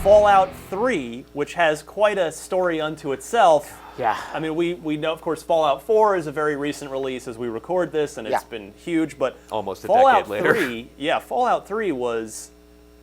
Fallout 3, which has quite a story unto itself. Yeah. I mean, we know, of course, Fallout 4 is a very recent release as we record this, and it's been huge, but almost a Fallout decade later. 3, Fallout 3 was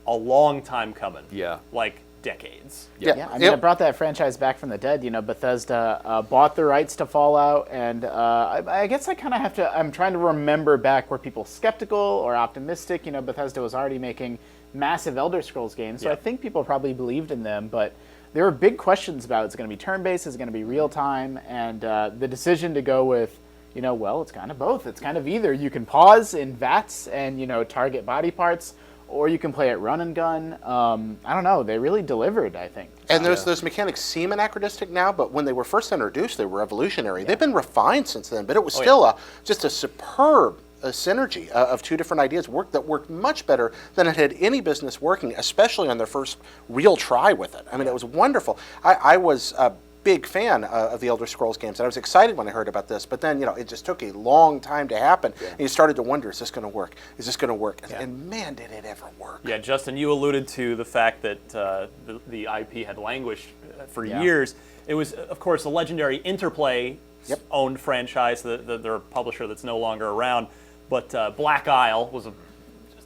a long time coming. Yeah. Like decades. Yeah, I mean, it brought that franchise back from the dead. You know, Bethesda bought the rights to Fallout, and I guess I kind of have to, I'm trying to remember back, were people skeptical or optimistic? You know, Bethesda was already making massive Elder Scrolls games, so I think people probably believed in them, but there were big questions about, is it going to be turn-based, is it going to be real-time, and the decision to go with, you know, well, it's kind of both. It's kind of either you can pause in VATS and, you know, target body parts, or you can play it run and gun. I don't know. They really delivered, I think. And those mechanics seem anachronistic now, but when they were first introduced, they were revolutionary. Yeah. They've been refined since then, but it was still just a superb synergy of two different ideas that worked much better than it had any business working, especially on their first real try with it. I mean, it was wonderful. I was a big fan of the Elder Scrolls games, and I was excited when I heard about this, but then, you know, it just took a long time to happen, and you started to wonder, is this going to work? Is this going to work? And man, did it ever work. Yeah, Justin, you alluded to the fact that the IP had languished for years. It was, of course, a legendary Interplay-owned franchise, their publisher that's no longer around, but Black Isle was a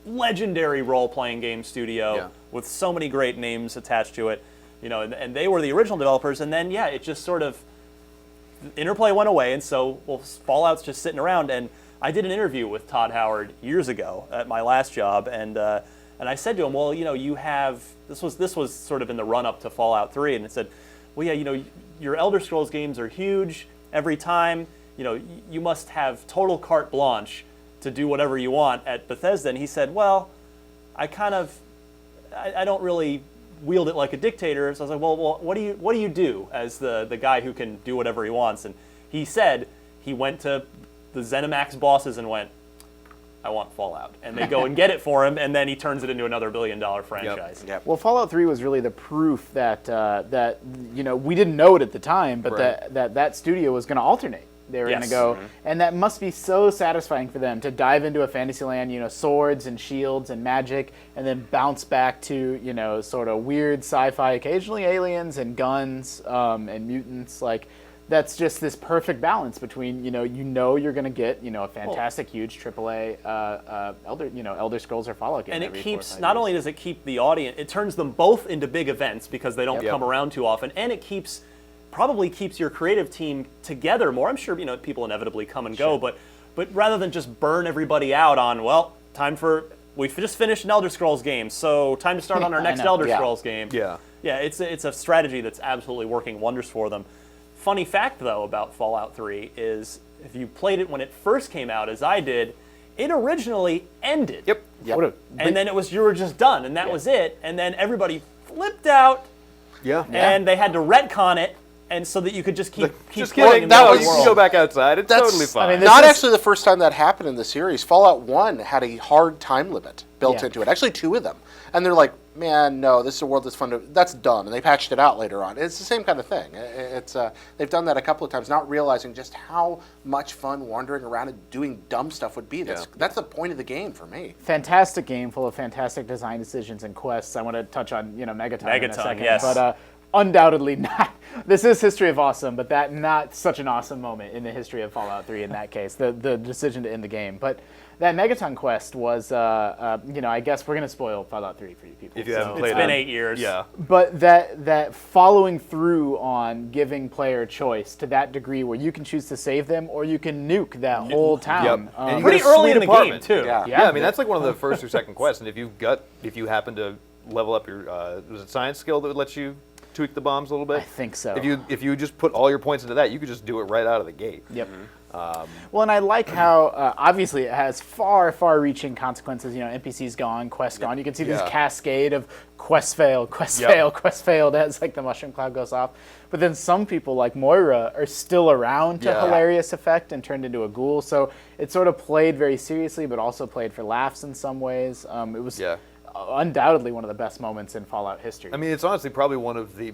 legendary role-playing game studio with so many great names attached to it. You know, and they were the original developers, and then it just sort of Interplay went away, and so Fallout's just sitting around. And I did an interview with Todd Howard years ago at my last job, and I said to him, well, you know, you have this was sort of in the run up to Fallout 3, and it said, well, yeah, you know, your Elder Scrolls games are huge every time. You know, you must have total carte blanche to do whatever you want at Bethesda. And he said, well, I don't really wield it like a dictator. So I was like, well, what do you do as the guy who can do whatever he wants? And he said he went to the ZeniMax bosses and went, I want Fallout. And they go and get it for him, and then he turns it into another billion-dollar franchise. Yep. Well, Fallout 3 was really the proof that you know, we didn't know it at the time, but that studio was going to alternate. They were going to go, and that must be so satisfying for them to dive into a fantasy land, you know, swords and shields and magic, and then bounce back to, you know, sort of weird sci-fi, occasionally aliens and guns and mutants. Like, that's just this perfect balance between, you know you're going to get, you know, a fantastic, huge AAA Elder Scrolls or Fallout game. And it keeps, not only does it keep the audience, it turns them both into big events because they don't come around too often, and it probably keeps your creative team together more. I'm sure, you know, people inevitably come and go, but rather than just burn everybody out on, well, we just finished an Elder Scrolls game, so time to start on our next Elder Scrolls game. Yeah, it's a strategy that's absolutely working wonders for them. Funny fact, though, about Fallout 3 is if you played it when it first came out, as I did, it originally ended. Yep. And then you were just done, and that was it. And then everybody flipped out. And they had to retcon it. And so that you could just keep playing in the world. You can go back outside. It's totally fine. I mean, not actually the first time that happened in the series. Fallout 1 had a hard time limit built into it. Actually, 2 of them. And they're like, man, no, this is a world that's fun to... That's done. And they patched it out later on. It's the same kind of thing. They've done that a couple of times, not realizing just how much fun wandering around and doing dumb stuff would be. That's the point of the game for me. Fantastic game full of fantastic design decisions and quests. I want to touch on, you know, Megaton in a second. Yes. But undoubtedly not. This is History of Awesome, but that not such an awesome moment in the history of Fallout 3 in that case, the decision to end the game. But that Megaton quest was, you know, I guess we're going to spoil Fallout 3 for you people. If you haven't played it. It's been 8 years. Yeah. But that following through on giving player choice to that degree where you can choose to save them or you can nuke that whole town. And pretty early in the game, too. Yeah, I mean, that's like one of the first or second quests. And if you happen to level up your, was it science skill that would let you tweak the bombs a little bit? I think so. If you just put all your points into that, you could just do it right out of the gate. Yep. Well, and I like how obviously it has far-reaching consequences. You know, NPCs gone, quests gone. You can see this cascade of quest failed as like the mushroom cloud goes off. But then some people like Moira are still around to hilarious effect and turned into a ghoul. So it sort of played very seriously, but also played for laughs in some ways. It was undoubtedly one of the best moments in Fallout history. I mean, it's honestly probably one of the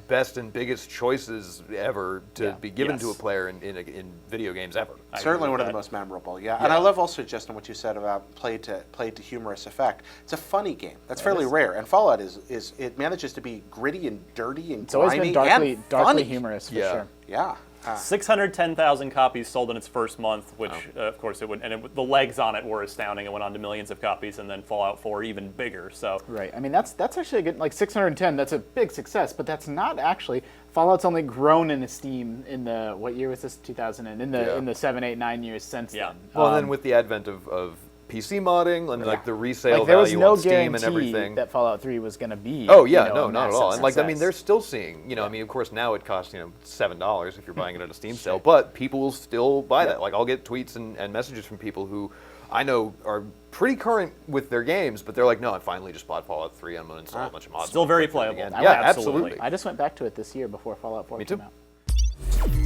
best and biggest choices ever to be given to a Yes. player in video games ever. I Certainly agree one with of the that. most memorable, yeah. And I love also, Justin, what you said about played to humorous effect. It's a funny game. That's fairly rare. And Fallout is it manages to be gritty and dirty and It's always grimy been darkly and funny. humorous, for Yeah. sure. Yeah. 610,000 copies sold in its first month, which of course it would, and the legs on it were astounding. It went on to millions of copies, and then Fallout 4 even bigger. So Right. I mean, that's actually a good, like 610. That's a big success, but that's not actually. Fallout's only grown in esteem in the what year was this? 2000 and in the 7, 8, 9 years since Yeah. then. Well, then with the advent of PC modding and like the resale like there was value no on Steam and guarantee everything. that Fallout 3 was going to be. Oh yeah, you know, no, a not at massive all. And like I mean, success. they're still seeing. I mean, of course now it costs $7 if you're buying it at a Steam sale, but people will still buy that. Like I'll get tweets and messages from people who I know are pretty current with their games, but they're like, no, I finally just bought Fallout 3. I'm gonna install a bunch of mods. Still very and play it playable. again. Yeah, Yeah, absolutely. absolutely. I just went back to it this year before Fallout 4 Me came too. out.